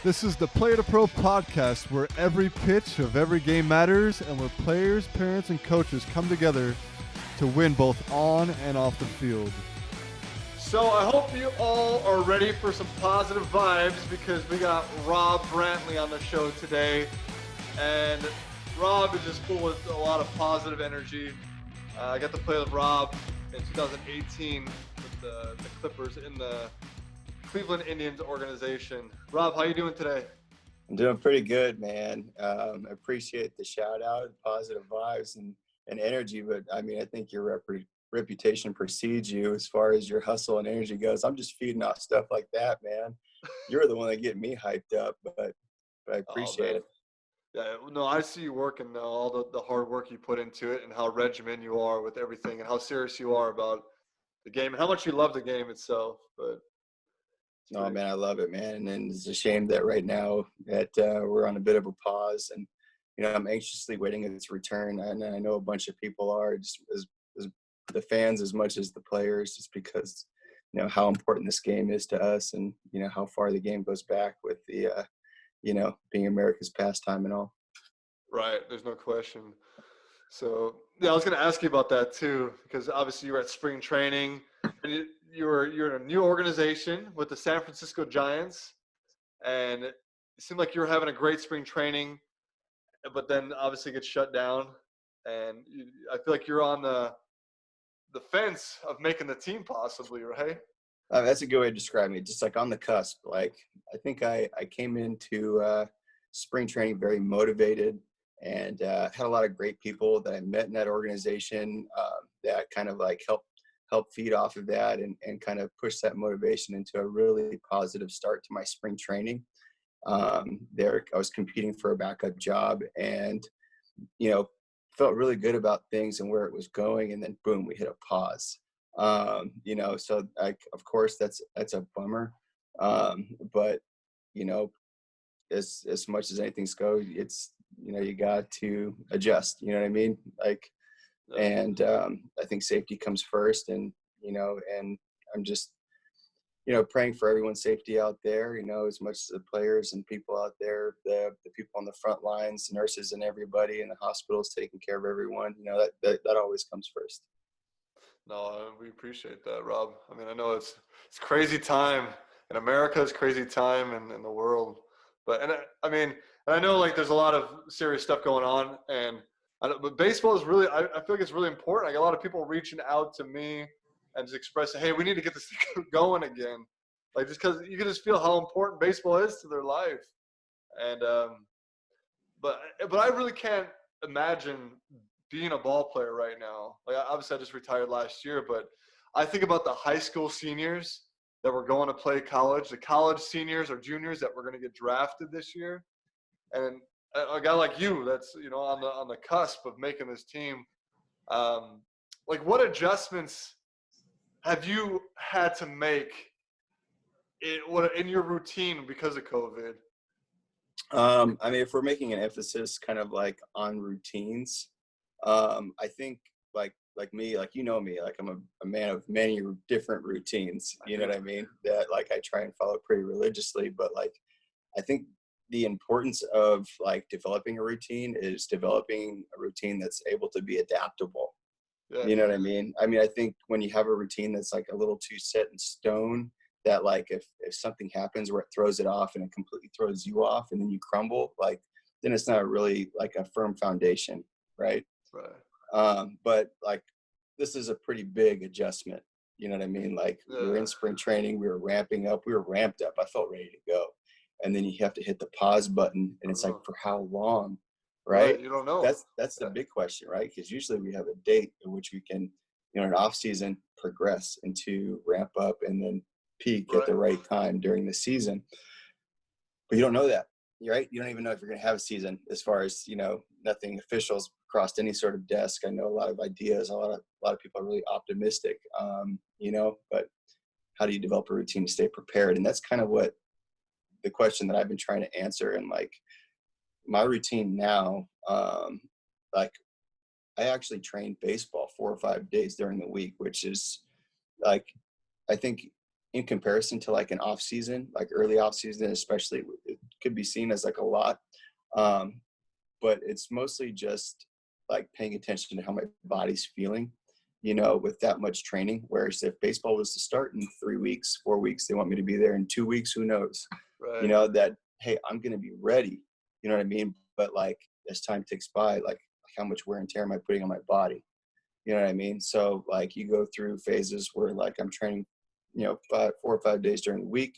This is the Player to Pro podcast, where every pitch of every game matters and where players, parents, and coaches come together to win both on and off the field. So I hope you all are ready for some positive vibes, because we got Rob Brantly on the show today. And Rob is just full with a lot of positive energy. I got to play with Rob in 2018 with the Clippers in the Cleveland Indians organization. Rob, how you doing today? I'm doing pretty good, man. I appreciate the shout out, positive vibes and energy, but I mean, I think your reputation precedes you as far as your hustle and energy goes. I'm just feeding off stuff like that, man. You're the one that get me hyped up, but I appreciate it. Yeah, no, I see you working now, all the hard work you put into it and how regimen you are with everything and how serious you are about the game and how much you love the game itself. But no, man, I love it, man. And it's a shame that right now that we're on a bit of a pause, and I'm anxiously waiting its return. And I know a bunch of people are, just as the fans as much as the players, just because how important this game is to us, and how far the game goes back with the being America's pastime and all. Right, there's no question. So yeah, I was going to ask you about that too, because obviously you were at spring training, and you're in a new organization with the San Francisco Giants, and it seemed like you were having a great spring training, but then obviously get shut down, and I feel like you're on the fence of making the team possibly, right? That's a good way to describe me. Just like on the cusp. Like, I think I came into spring training very motivated, and had a lot of great people that I met in that organization that kind of like help feed off of that and kind of push that motivation into a really positive start to my spring training. There, I was competing for a backup job, and felt really good about things and where it was going, and then boom, we hit a pause. So of course that's a bummer. But as much as anything's go, it's you got to adjust. You know what I mean? And I think safety comes first, and and I'm just praying for everyone's safety out there, as much as the players and people out there, the people on the front lines, nurses and everybody in the hospitals taking care of everyone, that always comes first. No, we appreciate that, Rob. I mean, I know it's crazy time in America, it's crazy time in the world. But, I know like there's a lot of serious stuff going on, but baseball is really, I feel like it's really important. Like a lot of people reaching out to me and just expressing, hey, we need to get this going again. Like, just because you can just feel how important baseball is to their life. And, but I really can't imagine being a ball player right now. Like, obviously I just retired last year, but I think about the high school seniors that were going to play college, the college seniors or juniors that were going to get drafted this year. And a guy like you that's, on the cusp of making this team, like what adjustments have you had to make in your routine because of COVID? If we're making an emphasis kind of like on routines, I think like me, like me, like I'm a man of many different routines. You know what I mean? That like I try and follow pretty religiously, but like I think the importance of like developing a routine is developing a routine that's able to be adaptable. Yeah. You know what I mean? I think when you have a routine that's like a little too set in stone, that like if something happens where it throws it off and it completely throws you off and then you crumble, like then it's not really like a firm foundation, right? Right. But like this is a pretty big adjustment. You know what I mean? Like we were in spring training, we were ramping up, we were ramped up. I felt ready to go. And then you have to hit the pause button, and it's like, for how long, right? You don't know. That's the big question, right? Because usually we have a date in which we can, in off season, progress into ramp up and then peak at the right time during the season. But you don't know that, right? You don't even know if you're going to have a season. As far as nothing official's crossed any sort of desk. I know a lot of ideas. A lot of people are really optimistic, But how do you develop a routine to stay prepared? And that's kind of what the question that I've been trying to answer. And like my routine now, like I actually train baseball 4 or 5 days during the week, which is like, I think in comparison to like an off season, like early off season, especially could be seen as like a lot. But it's mostly just like paying attention to how my body's feeling, with that much training. Whereas if baseball was to start in 3 weeks, 4 weeks, they want me to be there in 2 weeks, who knows? Right. That, hey, I'm going to be ready. You know what I mean? But like as time ticks by, like how much wear and tear am I putting on my body? You know what I mean? So like you go through phases where like I'm training, 4 or 5 days during the week.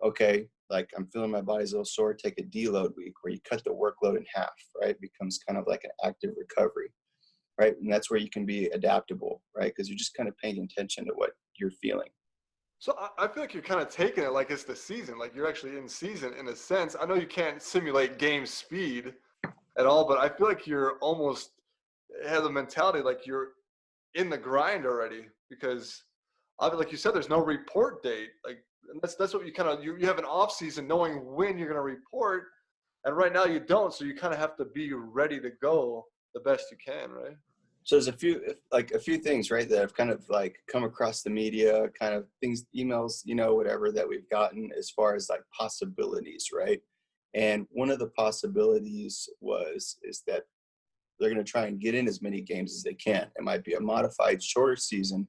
Okay, like I'm feeling my body's a little sore, take a deload week where you cut the workload in half, right? It becomes kind of like an active recovery, right? And that's where you can be adaptable, right? Because you're just kind of paying attention to what you're feeling. So I feel like you're kind of taking it like it's the season, like you're actually in season in a sense. I know you can't simulate game speed at all, but I feel like you're almost have the mentality like you're in the grind already because, like you said, there's no report date. Like and that's what you have an off season knowing when you're going to report, and right now you don't, so you kind of have to be ready to go the best you can, right? So there's a few things, right, that have kind of like come across the media, kind of things, emails, whatever that we've gotten as far as like possibilities, right? And one of the possibilities is that they're going to try and get in as many games as they can. It might be a modified, shorter season,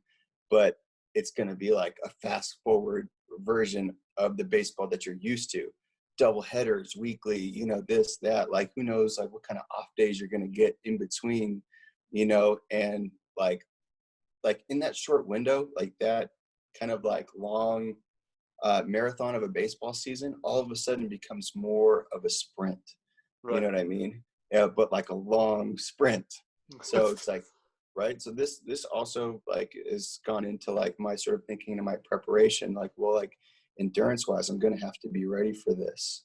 but it's going to be like a fast forward version of the baseball that you're used to. Double headers weekly, this, that, like who knows like what kind of off days you're going to get in between, and like in that short window, like that kind of like long marathon of a baseball season, all of a sudden becomes more of a sprint. Right. You know what I mean? Yeah, but like a long sprint. So it's like, right. So this also like has gone into like my sort of thinking and my preparation, like, well, like endurance wise, I'm going to have to be ready for this.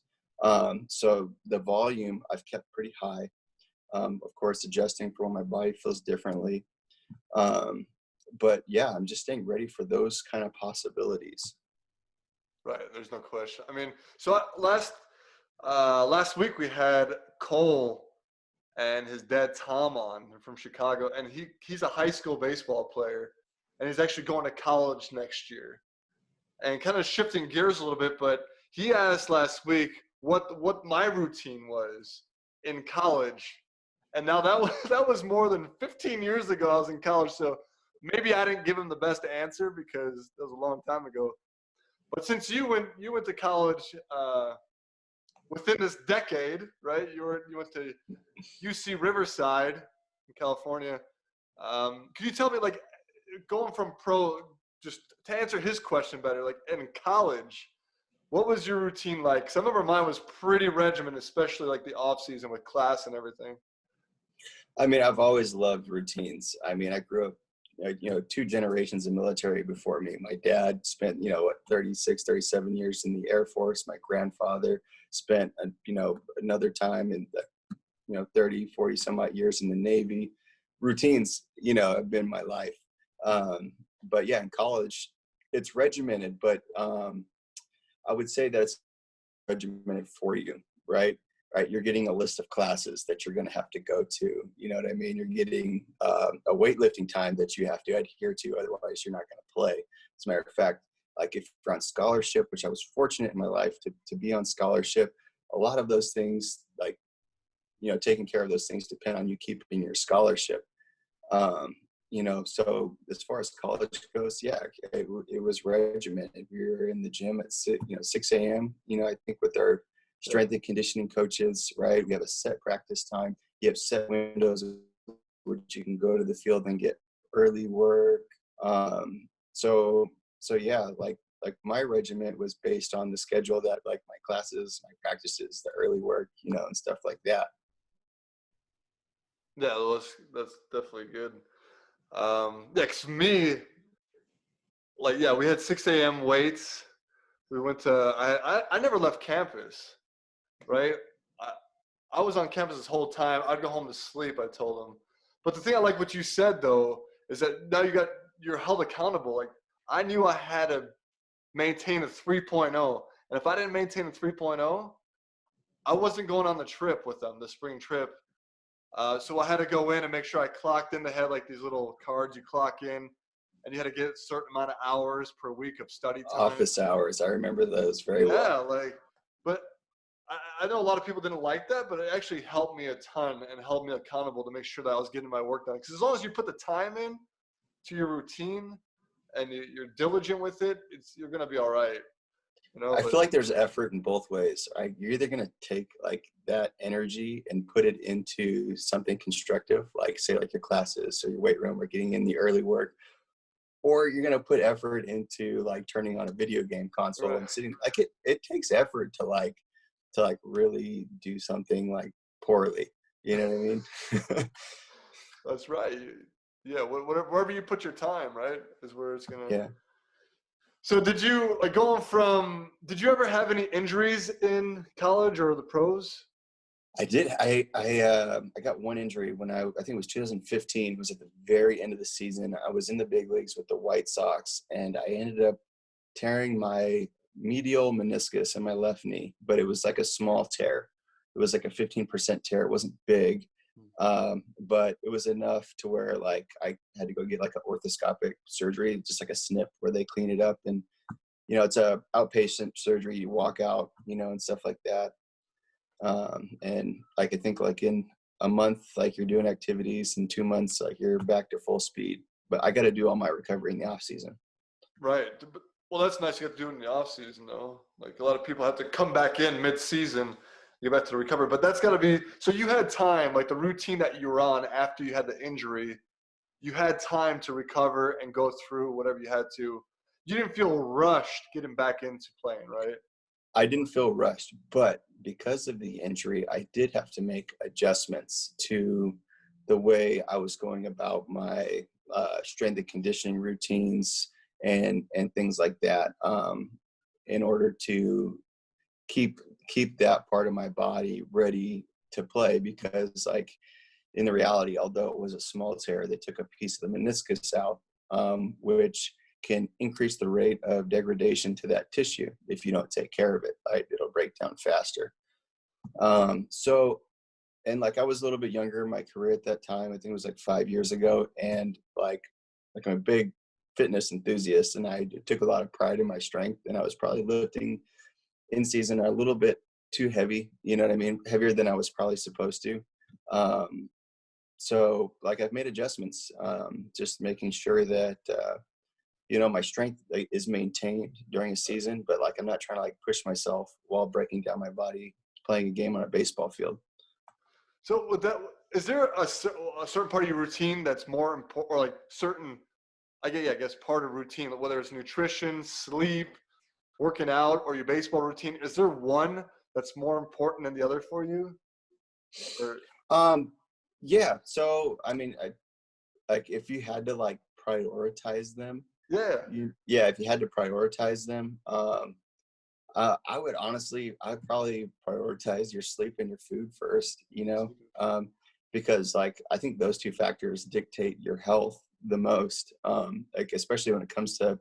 So the volume I've kept pretty high. Of course, adjusting for when my body feels differently. But yeah, I'm just staying ready for those kind of possibilities. Right. There's no question. I mean, so last week we had Cole and his dad Tom on from Chicago, and he's a high school baseball player, and he's actually going to college next year. And kind of shifting gears a little bit, but he asked last week what my routine was in college, and now that was more than 15 years ago. I was in college, so maybe I didn't give him the best answer because that was a long time ago. But since you went to college within this decade, right? You went to UC Riverside in California. Could you tell me, like, going from pro, just to answer his question better, like in college, what was your routine like? Because I remember mine was pretty regimented, especially like the off season with class and everything. I mean, I've always loved routines. I mean, I grew up, 2 generations of military before me. My dad spent, 36, 37 years in the Air Force. My grandfather spent, another time in the, 30, 40 some odd years in the Navy. Routines, have been my life. But yeah, in college, it's regimented, but I would say that's regimented for you, right? Right, you're getting a list of classes that you're going to have to go to. You know what I mean? You're getting a weightlifting time that you have to adhere to, otherwise you're not going to play. As a matter of fact, like if you're on scholarship, which I was fortunate in my life to be on scholarship, a lot of those things, like, taking care of those things depend on you keeping your scholarship. So as far as college goes, yeah, it was regimented. We were in the gym at 6 a.m., I think with our strength and conditioning coaches, right? We have a set practice time. You have set windows which you can go to the field and get early work. So yeah, like my regiment was based on the schedule that like my classes, my practices, the early work, and stuff like that. Yeah, that's definitely good. Yeah, 'cause me, like, yeah, we had 6 a.m. weights. We went to, I never left campus, right? I was on campus this whole time. I'd go home to sleep, I told them. But the thing I like what you said, though, is that now you're held accountable. Like, I knew I had to maintain a 3.0. And if I didn't maintain a 3.0, I wasn't going on the trip with them, the spring trip. So I had to go in and make sure I clocked in. They had like these little cards you clock in, and you had to get a certain amount of hours per week of study time. Office hours, I remember those very well. Yeah, but I know a lot of people didn't like that, but it actually helped me a ton and held me accountable to make sure that I was getting my work done. Because as long as you put the time in to your routine and you're diligent with it, you're gonna be all right. You know, I but feel like there's effort in both ways. Right? You're either going to take like that energy and put it into something constructive, like say like your classes or your weight room or getting in the early work, or you're going to put effort into like turning on a video game console right. and sitting. Like it takes effort to really do something like poorly. You know what I mean? That's right. Yeah, wherever you put your time, right, is where it's gonna. Yeah. So did you did you ever have any injuries in college or the pros? I did. I got one injury when I think it was 2015. It was at the very end of the season. I was in the big leagues with the White Sox, and I ended up tearing my medial meniscus in my left knee. But it was like a small tear. It was like a 15% tear. It wasn't big, but it was enough to where like I had to go get like an orthoscopic surgery, just like a snip where they clean it up, and it's a outpatient surgery. You walk out, and stuff like that. And like I think like in a month, like you're doing activities, in 2 months, like you're back to full speed. But I got to do all my recovery in the off season. Right. Well, that's nice you get to do it in the off season, though. Like a lot of people have to come back in mid-season, get back to the recovery. But that's got to be so. You had time, like the routine that you were on after you had the injury. You had time to recover and go through whatever you had to. You didn't feel rushed getting back into playing, right? I didn't feel rushed, but because of the injury, I did have to make adjustments to the way I was going about my strength and conditioning routines and things like that, in order to keep that part of my body ready to play. Because like in the reality, although it was a small tear, they took a piece of the meniscus out, which can increase the rate of degradation to that tissue if you don't take care of it. Right? It'll break down faster. And like I was a little bit younger in my career at that time. I think it was like 5 years ago, and like I'm a big fitness enthusiast, and I took a lot of pride in my strength, and I was probably lifting in season a little bit too heavy. You know what I mean? Heavier than I was probably supposed to. So like I've made adjustments, just making sure that my strength is maintained during a season, but like I'm not trying to like push myself while breaking down my body playing a game on a baseball field. So with that, is there a certain part of your routine that's more important, or like certain, I guess part of routine, whether it's nutrition, sleep, working out, or your baseball routine? Is there one that's more important than the other for you? Or Yeah. So I mean, like if you had to like prioritize them, yeah, if you had to prioritize them, I'd probably prioritize your sleep and your food first, because like I think those two factors dictate your health the most, like especially when it comes to,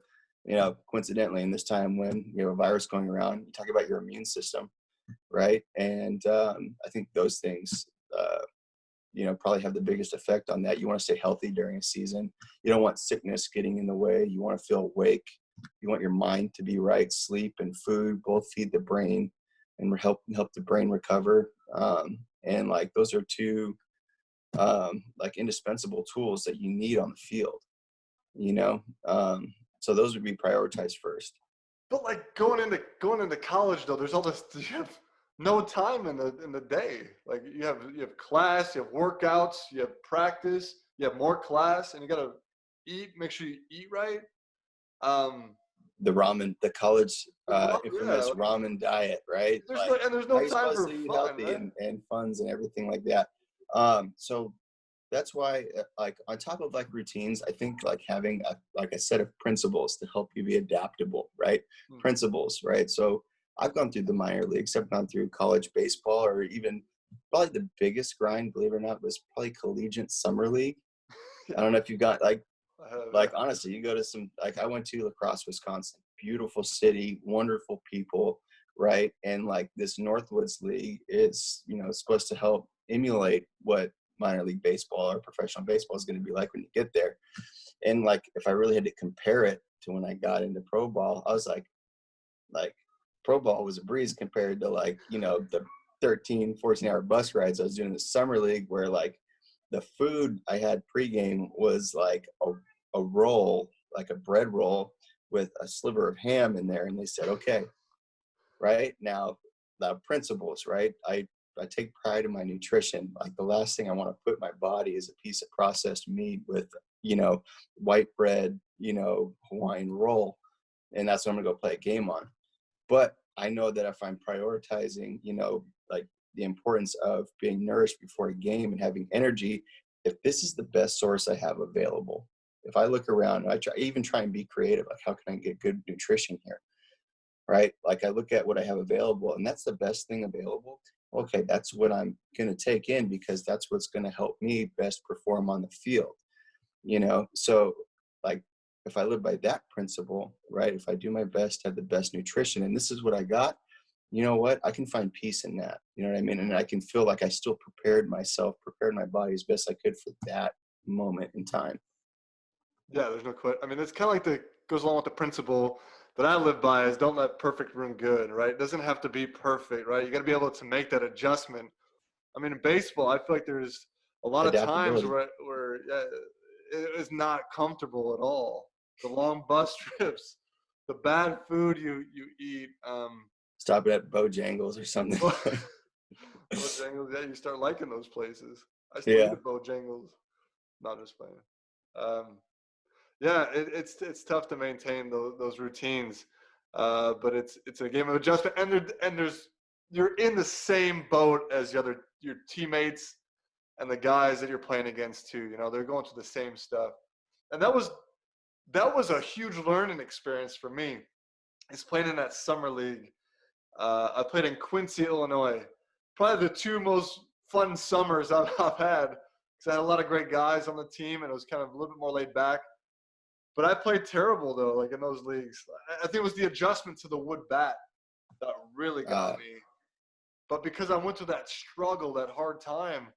coincidentally in this time when you have a virus going around, you talk about your immune system, right? And I think those things, probably have the biggest effect on that. You want to stay healthy during a season. You don't want sickness getting in the way. You want to feel awake. You want your mind to be right. Sleep and food both feed the brain and help the brain recover. And like those are two like indispensable tools that you need on the field. So those would be prioritized first. but like going into college though, there's all this. You have no time in the day. Like you have class, you have workouts, you have practice, you have more class, and you gotta eat. Make sure you eat right. The college Yeah, infamous ramen diet, right? Like there's how no you time supposed for to eat fun, healthy right? and funds and everything like that. So that's why like on top of like routines, I think like having a set of principles to help you be adaptable, right? Principles, right? So I've gone through the minor leagues, I've gone through college baseball, or even probably the biggest grind, believe it or not, was probably collegiate summer league. I don't know if you got like honestly, you go to some, like I went to La Crosse, Wisconsin, beautiful city, wonderful people, right? And like this Northwoods League is, supposed to help emulate what minor league baseball or professional baseball is going to be like when you get there. And like, if I really had to compare it to when I got into pro ball, I was like pro ball was a breeze compared to like, the 13, 14-hour bus rides. I was doing the summer league where like the food I had pregame was like a roll, like a bread roll with a sliver of ham in there. And they said, okay, right now, the principles, right? I take pride in my nutrition. Like the last thing I want to put in my body is a piece of processed meat with, white bread, Hawaiian roll. And that's what I'm gonna go play a game on. But I know that if I'm prioritizing, like the importance of being nourished before a game and having energy, if this is the best source I have available, if I look around, I try and be creative, like how can I get good nutrition here, right? Like I look at what I have available and that's the best thing available. Okay, that's what I'm going to take in because that's what's going to help me best perform on the field, So like if I live by that principle, right? If I do my best to have the best nutrition and this is what I got, you know what? I can find peace in that. You know what I mean? And I can feel like I still prepared my body as best I could for that moment in time. Yeah, there's no question. I mean, it's kind of like goes along with the principle that I live by is don't let perfect ruin good, right? It doesn't have to be perfect, right? You got to be able to make that adjustment. I mean, in baseball, I feel like there's a lot of times where it is not comfortable at all. The long bus trips, the bad food you eat. Stop it at Bojangles or something. Bojangles, yeah, you start liking those places. I still eat at Bojangles. Not just playing. Yeah, it's tough to maintain those routines, but it's a game of adjustment, and you're in the same boat as your teammates and the guys that you're playing against too. They're going through the same stuff, and that was a huge learning experience for me. Is playing in that summer league. I played in Quincy, Illinois. Probably the two most fun summers I've had because I had a lot of great guys on the team, and it was kind of a little bit more laid back. But I played terrible, though, like in those leagues. I think it was the adjustment to the wood bat that really got me. But because I went through that struggle, that hard time,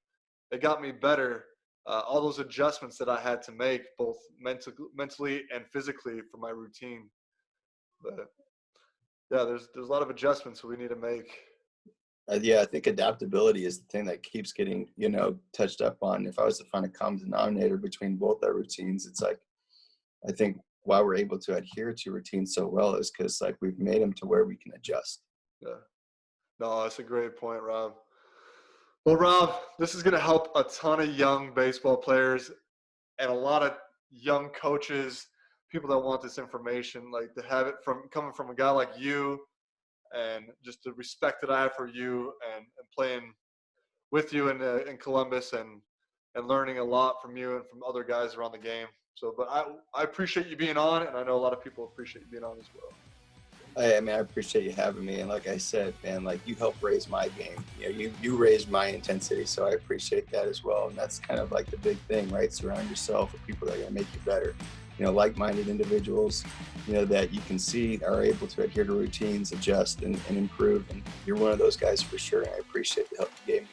it got me better. All those adjustments that I had to make, both mentally and physically for my routine. But, yeah, there's a lot of adjustments we need to make. I think adaptability is the thing that keeps getting, touched up on. If I was to find a common denominator between both our routines, it's like, I think why we're able to adhere to routines so well is because like we've made them to where we can adjust. Yeah. No, that's a great point, Rob. Well, Rob, this is going to help a ton of young baseball players and a lot of young coaches, people that want this information, like to have it coming from a guy like you and just the respect that I have for you and playing with you in Columbus and learning a lot from you and from other guys around the game. So, but I appreciate you being on, and I know a lot of people appreciate you being on as well. I mean, I appreciate you having me. And like I said, man, like you helped raise my game. You raised my intensity. So I appreciate that as well. And that's kind of like the big thing, right? Surround yourself with people that are going to make you better. Like-minded individuals, that you can see are able to adhere to routines, adjust and improve. And you're one of those guys for sure. And I appreciate the help you gave me.